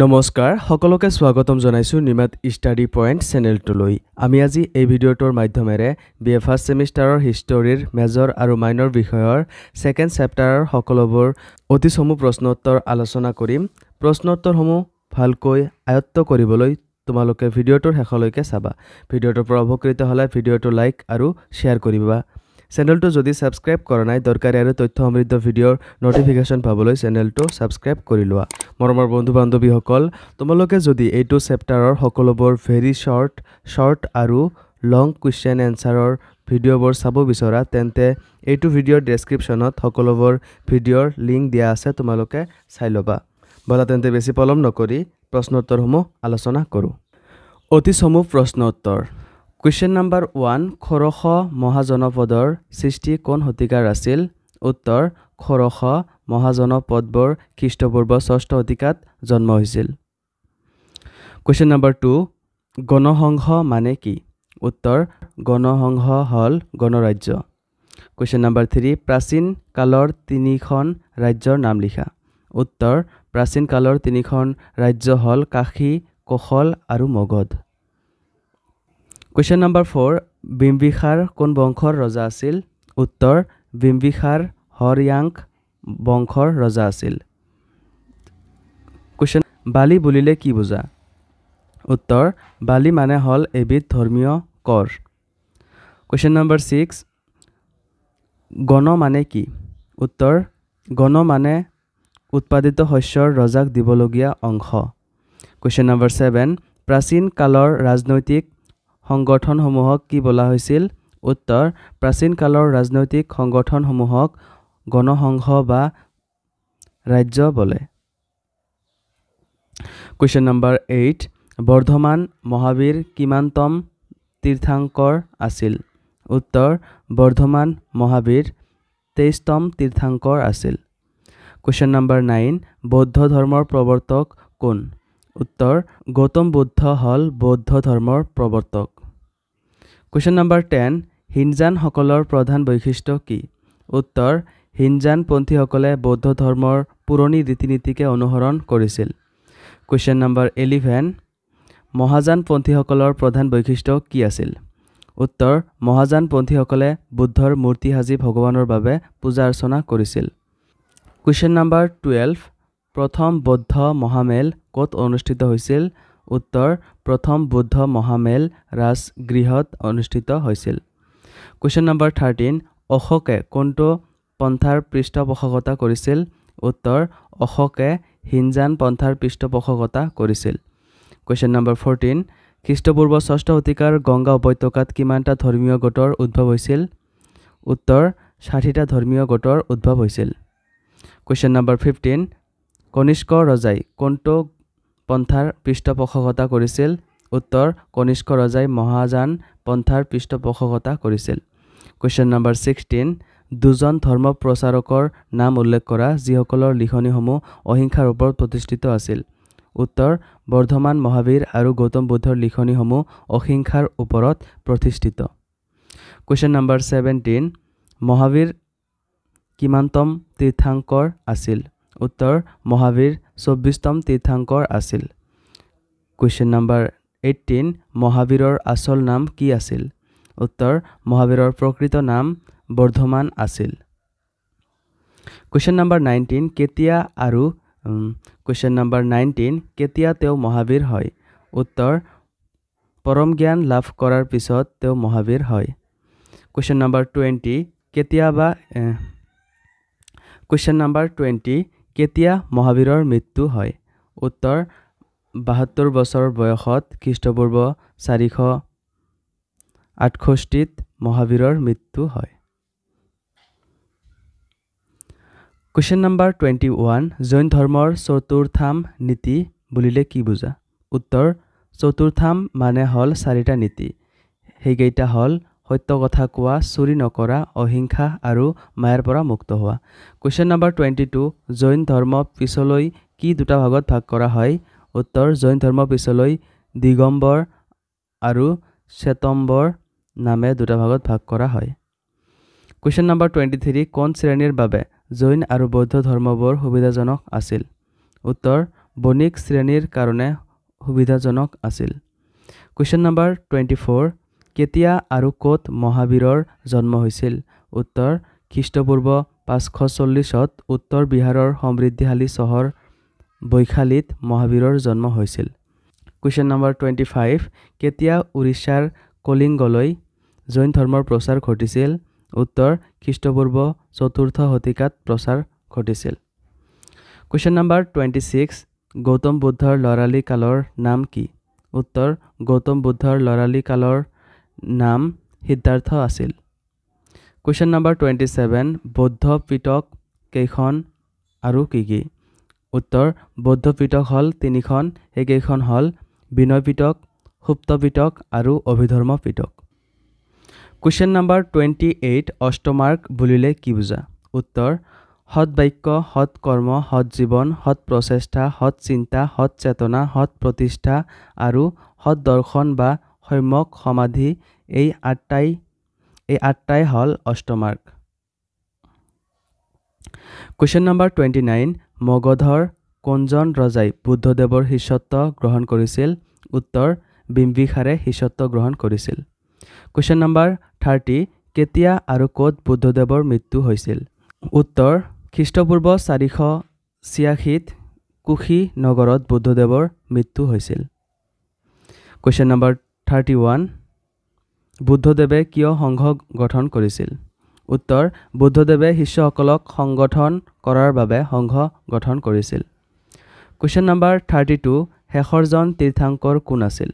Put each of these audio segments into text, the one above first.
নমস্কাৰ সকলোকে স্বাগতম জনাইছো নিমাত ষ্টাডি পইণ্ট চেনেলটোলৈ আমি আজি এই ভিডিঅ'টোৰ মাধ্যমেৰে বিএ ফাৰ্ষ্ট সেমিষ্টাৰৰ হিষ্টৰীৰ মেজৰ আৰু মাইনৰ বিষয়ৰ সেকেন্ড চেপ্টাৰৰ সকলোবোৰ অতি সমূহ প্ৰশ্নোত্তৰ আলোচনা কৰিম প্ৰশ্নোত্তৰসমূহ ভালকৈ আয়ত্ত কৰিবলৈ তোমালোকে ভিডিঅ'টোৰ শেষলৈকে চাবা ভিডিঅ'টোৰ পৰা উপকৃত হ'লে ভিডিঅ'টো লাইক আৰু শ্বেয়াৰ কৰিবা চেনেলটো যদি সাবস্ক্ৰাইব কৰা নাই দৰকাৰী আৰু তথ্য সমৃদ্ধ ভিডিঅ'ৰ নটিফিকেশন পাবলৈ চেনেলটো সাবস্ক্ৰাইব কৰি লোৱা মৰমৰ বন্ধু বান্ধৱীসকল তোমালোকে যদি এইটো চেপ্টাৰৰ সকলোবোৰ ভেৰি শৰ্ট আৰু লং কুৱেশ্যন এনসাৰৰ ভিডিঅ'বোৰ চাব বিচৰা তেন্তে এইটো ভিডিঅ'ৰ ডেসক্ৰিপচনত সকলোবোৰ ভিডিঅ'ৰ লিংক দিয়া আছে তোমালোকে চাই ল'বা বলা তেন্তে বেছি পলম নকৰি প্ৰশ্নোত্তৰসমূহ আলোচনা কৰোঁ অতি সমূহ প্ৰশ্নোত্তৰ Question number 1 খৰখ মহাজনপদৰ সৃষ্টি কোন শতিকাৰ আছিল উত্তৰ খৰখ মহাজনপদবোৰ খ্ৰীষ্টপূৰ্ব 6ষ্ঠ শতিকাত জন্ম হৈছিল Question number 2 গণসংঘ মানে কি উত্তৰ গণসংঘ হল গণৰাজ্য Question number 3 প্ৰাচীন কালৰ তিনিখন ৰাজ্যৰ নাম লিখা উত্তৰ প্ৰাচীন কালৰ তিনিখন ৰাজ্য হল কাশী কখল আৰু মগধ Question number 4 বিম্বিসাৰ কোন বংশৰ ৰজা আছিল উত্তৰ বিম্বিসাৰ হৰয়াংক বংশৰ ৰজা আছিল Question বালি বুলিলে কি বুজা উত্তৰ বালি মানে হল এবিধ ধৰ্মীয় কৰ Question number 6 গণ মানে কি উত্তৰ গণ মানে উৎপাদিত শস্যৰ ৰজাক দিবলগীয়া অংশ Question number 7 প্ৰাচীন কালৰ ৰাজনৈতিক সংগঠনসমূহক কি বলা হৈছিল উত্তৰ প্ৰাচীন কালৰ ৰাজনৈতিক সংগঠনসমূহক গণসংঘ বা ৰাজ্য বলে Question number 8 বৰ্ধমান মহাবীৰ কিমানতম তীৰ্থাঙ্কৰ আছিল উত্তৰ বৰ্ধমান মহাবীৰ 23তম তীৰ্থাঙ্কৰ আছিল Question number 9 বৌদ্ধ ধৰ্মৰ প্ৰৱৰ্তক কোন উত্তৰ গৌতম বুদ্ধ হল বৌদ্ধ ধৰ্মৰ প্ৰৱৰ্তক Question number 10 হিনজান সকলৰ প্ৰধান বৈশিষ্ট্য কি উত্তৰ হিনজান পন্থীসকলে বৌদ্ধ ধৰ্মৰ পুৰণি ৰীতি-নীতিকে অনুসৰণ কৰিছিল Question number 11 মহাযান পন্থীসকলৰ প্ৰধান বৈশিষ্ট্য কি আছিল উত্তৰ মহাযান পন্থীসকলে বুদ্ধৰ মূৰ্তি সাজি ভগৱানৰ বাবে পূজা অৰ্চনা কৰিছিল Question number 12 প্ৰথম বৌদ্ধ মহামেল ক'ত অনুষ্ঠিত হৈছিল উত্তৰ প্ৰথম বৌদ্ধ মহামেল ৰাজগৃহত অনুষ্ঠিত হৈছিল Question number 13 অশোকে কোনটো পন্থাৰ পৃষ্ঠপোষকতা কৰিছিল উত্তৰ অশোকে হিনজান পন্থাৰ পৃষ্ঠপোষকতা কৰিছিল Question number 14 খ্ৰীষ্টপূৰ্ব 6ষ্ঠ শতিকাৰ গংগা উপত্যকাত কিমানটা ধৰ্মীয় গোটৰ উদ্ভৱ হৈছিল উত্তৰ 60টা ধৰ্মীয় গোটৰ উদ্ভৱ হৈছিল Question number 15 কনিষ্ক ৰজাই কোনটো পন্থাৰ পৃষ্ঠপোষকতা কৰিছিল উত্তৰ কনিষ্ক ৰজাই মহাযান পন্থাৰ পৃষ্ঠপোষকতা কৰিছিল Question number 16 দুজন ধৰ্ম প্ৰচাৰকৰ নাম উল্লেখ কৰা যিসকলৰ লিখনিসমূহ অহিংসাৰ ওপৰত প্ৰতিষ্ঠিত আছিল উত্তৰ বৰ্ধমান মহাবীৰ আৰু গৌতম বুদ্ধৰ লিখনিসমূহ অহিংসাৰ ওপৰত প্ৰতিষ্ঠিত Question number 17 মহাবীৰ কিমানতম তীৰ্থাঙ্কৰ আছিল উত্তৰ মহাবীৰ 24তম তীৰ্থাঙ্কৰ আছিল Question number 18 মহাবীৰৰ আচল নাম কি আছিল উত্তৰ মহাবীৰৰ প্ৰকৃত নাম বৰ্ধমান আছিল Question number 19 কেতিয়া আৰু Question number 19 কেতিয়া তেওঁ মহাবীৰ হয় উত্তৰ পৰম জ্ঞান লাভ কৰাৰ পিছত তেওঁ মহাবীৰ হয় Question number 20 কেতিয়াবা Question number 20 কেতিয়া মহাবীৰৰ মৃত্যু হয় উত্তৰ 72 বছৰ বয়সত খ্ৰীষ্টপূৰ্ব 468 মহাবীৰৰ মৃত্যু হয় Question number 21 জৈন ধৰ্মৰ চতুৰ্থাম নীতি বুলিলে কি বুজা উত্তৰ চতুৰ্থাম মানে হল 4টা নীতি হেইকেইটা হল সত্য কথা কোৱা চুৰি নকৰা অহিংসা আৰু মায়াৰ পৰা মুক্ত হোৱা Question number 22 জৈন ধৰ্ম পিছলৈ কি দুটা ভাগত ভাগ কৰা হয় উত্তৰ জৈন ধৰ্ম পিছলৈ দিগম্বৰ আৰু শ্বেতম্বৰ নামে দুটা ভাগত ভাগ কৰা হয় Question number 23 কোন শ্ৰেণীৰ বাবে জৈন আৰু বৌদ্ধ ধৰ্মবোৰ সুবিধাজনক আছিল উত্তৰ বণিক শ্ৰেণীৰ কাৰণে সুবিধাজনক আছিল। কুৱেশ্যন নম্বৰ 24 কেতিয়া আৰু ক'ত মহাবীৰৰ জন্ম হৈছিল? উত্তৰ খ্ৰীষ্টপূৰ্ব 540ত উত্তৰ বিহাৰৰ সমৃদ্ধিশালী চহৰ বৈশালীত মহাবীৰৰ জন্ম হৈছিল। কুৱেশ্যন নম্বৰ 25 কেতিয়া উৰিষ্যাৰ কলিংগলৈ জৈন ধৰ্মৰ প্ৰচাৰ ঘটিছিল? উত্তৰ খ্ৰীষ্টপূৰ্ব 4ৰ্থ শতিকাত প্ৰচাৰ ঘটিছিল। কুৱেশ্যন নম্বৰ 26 গৌতম বুদ্ধৰ ল'ৰালি কালৰ নাম কি? উত্তৰ গৌতম বুদ্ধৰ ল'ৰালি কালৰ নাম সিদ্ধাৰ্থ আছিল। কুৱেশ্যন নম্বৰ 27 বৌদ্ধ পিটক কেইখন আৰু কি কি? উত্তৰ বৌদ্ধ পিটক হ'ল 3খন, সেইকেইখন হ'ল বিনয় পিটক, সুপ্ত পিটক আৰু অভিধৰ্ম পিটক। কুৱেশ্যন নম্বৰ 28 অষ্টমাৰ্গ বুলিলে কি বুজা? উত্তৰ সৎ বাক্য, সৎ কৰ্ম, সৎ জীৱন, সৎ প্ৰচেষ্টা, সৎ চিন্তা, সৎ চেতনা, সৎ প্ৰতিষ্ঠা আৰু সৎ দৰ্শন বা সম্যক সমাধি এই আঠটাই হ'ল অষ্টমাৰ্গ। কুৱেশ্যন নম্বৰ 29 মগধৰ কোনজন ৰজাই বুদ্ধদেৱৰ শিষ্যত্ব গ্ৰহণ কৰিছিল? উত্তৰ বিম্বিসাৰে শিষ্যত্ব গ্ৰহণ কৰিছিল। কুৱেশ্যন নম্বৰ 30 কেতিয়া আৰু ক'ত বুদ্ধদেৱৰ মৃত্যু হৈছিল? উত্তৰ খ্ৰীষ্টপূৰ্ব 486ত কুশী নগৰত বুদ্ধদেৱৰ মৃত্যু হৈছিল। কুৱেশ্যন নম্বৰ 31 বুদ্ধদেৱে কিয় সংঘ গঠন কৰিছিল? উত্তৰ বুদ্ধদেৱে শিষ্যসকলক সংগঠন কৰাৰ বাবে সংঘ গঠন কৰিছিল। কুৱেশ্যন নম্বৰ 32 শেষৰজন তীৰ্থংকৰ কোন আছিল?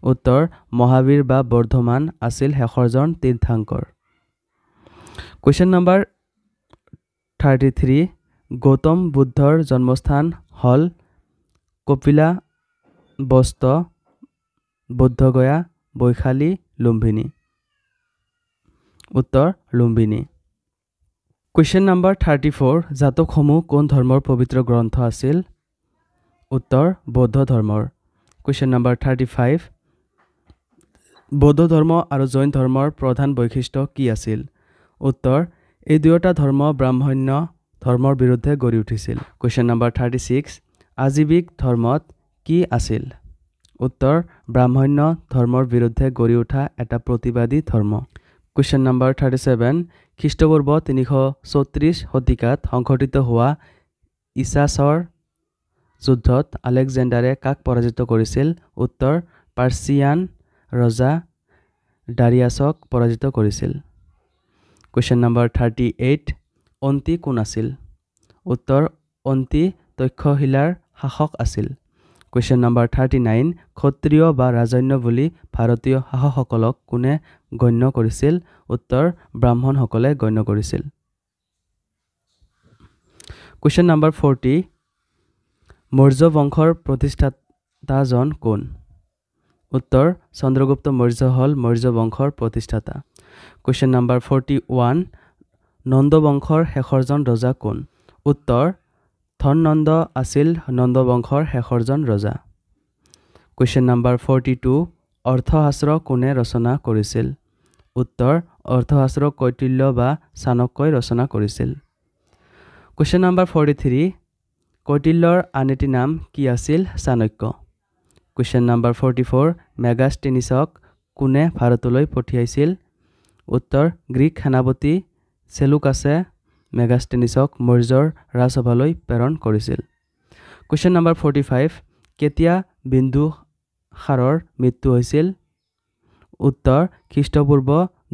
উত্তৰ মহাবীৰ বা বৰ্ধমান আছিল শেষৰজন তীৰ্থংকৰ। কুৱেশ্যন নম্বৰ 33 গৌতম বুদ্ধৰ জন্মস্থান হ'ল কপিলাবস্ত, বৌদ্ধগয়া, বৈশালী, লুম্বিনী। উত্তৰ লুম্বিনী। কুৱেশ্যন নম্বৰ 34 জাতকসমূহ কোন ধৰ্মৰ পবিত্ৰ গ্ৰন্থ আছিল? উত্তৰ বৌদ্ধ ধৰ্মৰ। কুৱেশ্যন নম্বৰ 35 বৌদ্ধ ধৰ্ম আৰু জৈন ধৰ্মৰ প্ৰধান বৈশিষ্ট্য কি আছিল? উত্তৰ এই দুয়োটা ধৰ্ম ব্ৰাহ্মণ্য ধৰ্মৰ বিৰুদ্ধে গঢ়ি উঠিছিল। কুৱেশ্যন নম্বৰ 36 আজীৱিক ধৰ্মত কি আছিল? উত্তৰ ব্ৰাহ্মণ্য ধৰ্মৰ বিৰুদ্ধে গঢ়ি উঠা এটা প্ৰতিবাদী ধৰ্ম। কুৱেশ্যন নম্বৰ 37 খ্ৰীষ্টপূৰ্ব 334 শতিকাত সংঘটিত হোৱা ইছাছৰ যুদ্ধত আলেকজেণ্ডাৰে কাক পৰাজিত কৰিছিল? উত্তৰ পাৰ্চিয়ান ৰজা ডাৰিয়াছক পৰাজিত কৰিছিল। কুৱেশ্যন নম্বৰ 38 অন্তি কোন আছিল? উত্তৰ অন্তি তক্ষশিলাৰ শাসক আছিল। কুৱেশ্যন নম্বৰ 39 ক্ষত্ৰিয় বা ৰাজন্য বুলি ভাৰতীয় শাসকসকলক কোনে গণ্য কৰিছিল? উত্তৰ ব্ৰাহ্মণসকলে গণ্য কৰিছিল। কুৱেশ্যন নম্বৰ 40 মৌৰ্য বংশৰ প্ৰতিষ্ঠাতাজন কোন? উত্তৰ চন্দ্ৰগুপ্ত মৌৰ্য হ'ল মৌৰ্য বংশৰ প্ৰতিষ্ঠাতা। কুৱেশ্যন নম্বৰ 41 নন্দ বংশৰ শেষৰজন ৰজা কোন? উত্তৰ ধননন্দ আছিল নন্দ বংশৰ শেষৰজন ৰজা। কুৱেশ্যন নম্বৰ 42 অৰ্থশাস্ত্ৰ কোনে ৰচনা কৰিছিল? উত্তৰ অৰ্থশাস্ত্ৰ কৌটিল্য বা চাণক্যই ৰচনা কৰিছিল। কুৱেশ্যন নম্বৰ 43 কৌটিল্যৰ আন এটি নাম কি আছিল? চাণক্য। কুৱেশ্যন নম্বৰ 44 মেগাষ্টিনিছক কোনে ভাৰতলৈ পঠিয়াইছিল? উত্তৰ গ্ৰীক সেনাপতি চেলুকাছে মেগাষ্টিনিছক মৌৰ্যৰ ৰাজসভালৈ প্ৰেৰণ কৰিছিল। কুৱেশ্যন নম্বৰ 45 কেতিয়া বিন্দুসাৰৰ মৃত্যু হৈছিল? উত্তৰ খ্ৰীষ্টপূৰ্ব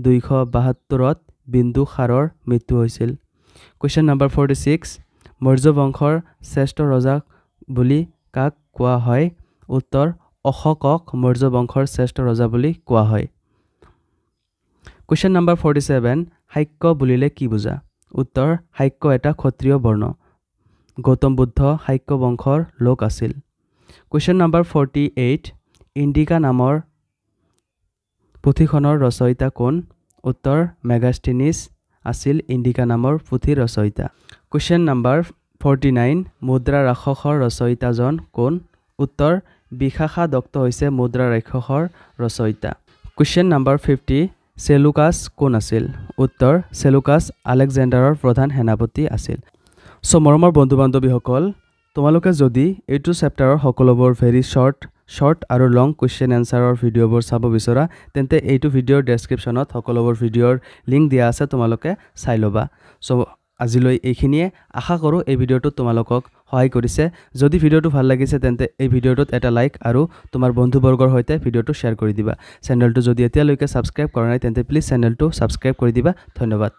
272ত বিন্দুসাৰৰ মৃত্যু হৈছিল। কুৱেশ্যন নম্বৰ 46 মৌৰ্য বংশৰ শ্ৰেষ্ঠ ৰজা বুলি কাক কোৱা হয়? উত্তৰ অশোকক মৌৰ্য বংশৰ শ্ৰেষ্ঠ ৰজা বুলি কোৱা হয়। কুৱেশ্যন নম্বৰ 47 শাক্য বুলিলে কি বুজা? উত্তৰ শাক্য এটা ক্ষত্ৰিয় বৰ্ণ। গৌতম বুদ্ধ শাক্য বংশৰ লোক আছিল। কুৱেশ্যন নম্বৰ 48 ইণ্ডিকা নামৰ পুথিখনৰ ৰচয়িতা কোন? উত্তৰ মেগাষ্টিনিছ আছিল ইণ্ডিকা নামৰ পুথিৰ ৰচয়িতা। কুৱেশ্যন নম্বৰ 49 মুদ্ৰা ৰাক্ষসৰ ৰচয়িতাজন কোন? উত্তৰ বিশাখা দত্ত হৈছে মুদ্ৰা ৰাক্ষসৰ ৰচয়িতা। কুৱেশ্যন নম্বৰ 50 চেলুকাছ কোন আছিল? উত্তৰ চেলুকাছ আলেকজেণ্ডাৰৰ প্ৰধান সেনাপতি আছিল। মৰমৰ বন্ধু বান্ধৱীসকল তোমালোকে যদি এইটো চেপ্টাৰৰ সকলোবোৰ ভেৰি শৰ্ট আৰু লং কুৱেশ্যন এনচাৰৰ ভিডিঅ'বোৰ চাব বিচৰা তেন্তে এইটো ভিডিঅ'ৰ ডেছক্ৰিপশ্যনত সকলোবোৰ ভিডিঅ'ৰ লিংক দিয়া আছে তোমালোকে চাই ল'বা চ' আজিলৈ এইখিনিয়ে আশা কৰোঁ এই ভিডিঅ'টোত তোমালোকক সহায় কৰিছে যদি ভিডিঅ'টো ভাল লাগিছে তেন্তে এই ভিডিঅ'টোত এটা লাইক আৰু তোমাৰ বন্ধুবৰ্গৰ সৈতে ভিডিঅ'টো শ্বেয়াৰ কৰি দিবা চেনেলটো যদি এতিয়ালৈকে ছাবস্ক্ৰাইব কৰা নাই তেন্তে প্লিজ চেনেলটো ছাবস্ক্ৰাইব কৰি দিবা ধন্যবাদ